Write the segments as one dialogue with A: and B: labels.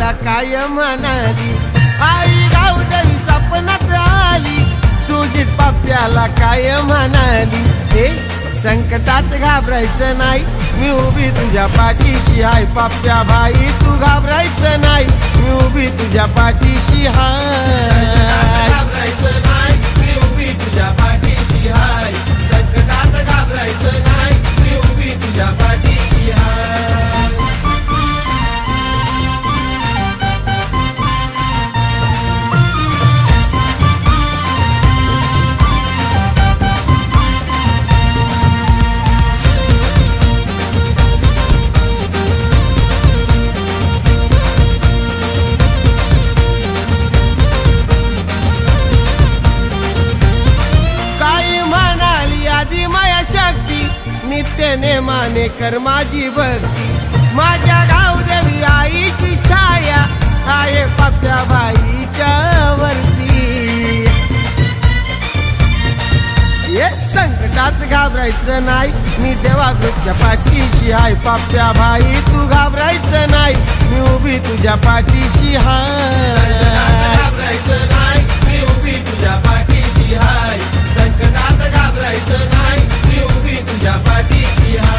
A: पप्प्याला काय म्हणाली, आई गावदेवी सपनात आली, सुजित पप्प्याला काय म्हणाली, हे संकटात घाबरायचं नाही, मी उभी तुझ्या पाठीशी हाय, पप्प्या भाई तू घाबरायचं नाही, मी उभी तुझ्या पाठीशी हाय, घाबरायचं नाही, मी उभी तुझ्या पाठीशी हाय, संकटात घाबरायचं नाही, मी उभी तुझ्या पाठीशी हाय। नित्य नेमाने कर माझी भक्ती, माझ्या गावदेवी आईची छाया आहे पप्प्या बाईच्या वरती, हे संकटात घाबरायचं नाही, मी देवाघरच्या पाठीशी हाय, पप्प्या भाई तू घाबरायचं नाही, मी उभी तुझ्या पाठीशी हाय, घाबरायचं नाही, मी उभी तुझ्या पाठीशी हाय, संकटात घाबरायचं नाही, मी उभी तुझ्या पाठीशी हाय।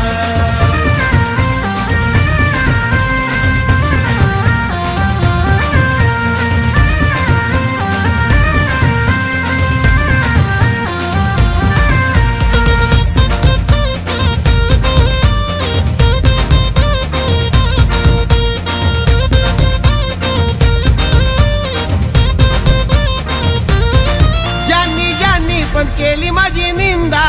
A: पण केली माझी निंदा,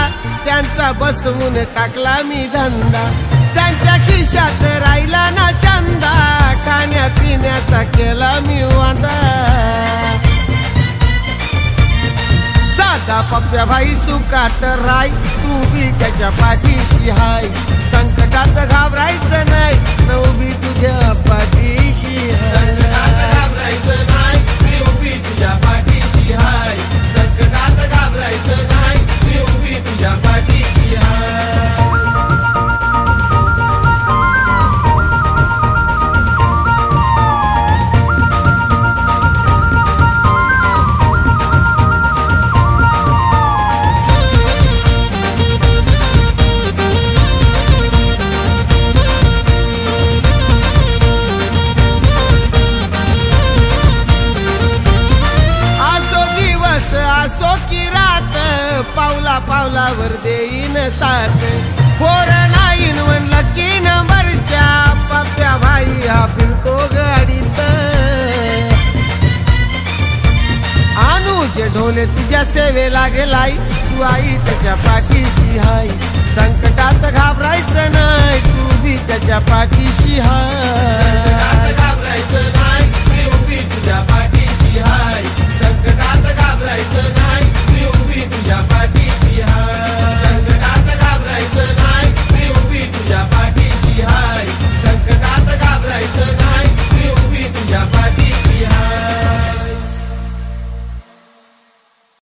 A: त्यांचा बसवून टाकला मी धंदा, त्यांच्या खिशात राहिला ना चंदा, खाण्या पिण्याचा केला मी वांदा, साधा पप्प्या भाई सुखात राय, तू बी त्याच्या पाठीशी हाय, संकटात घाबरायचं नाही, न उभी तुझ्या पाठीशी हाय, घाबरायचं नाही, मी उभी तुझ्या पाठीशी हाय, संकटात घाबरायचं नाही, मी उभी तुझ्या पाठीशी हाय। असो की रात, पावला पावलावर देईन साथ, 491 लकी नंबरच्या पप्प्या भाई हा फिरतो गाडीत, अनुज ढोले तुझ्या सेवेला गेलाय, तू आई त्याच्या पाठीशी हाय, संकटात घाबरायचं नाही, तू बी त्याच्या पाठीशी हाय, घाबरायचं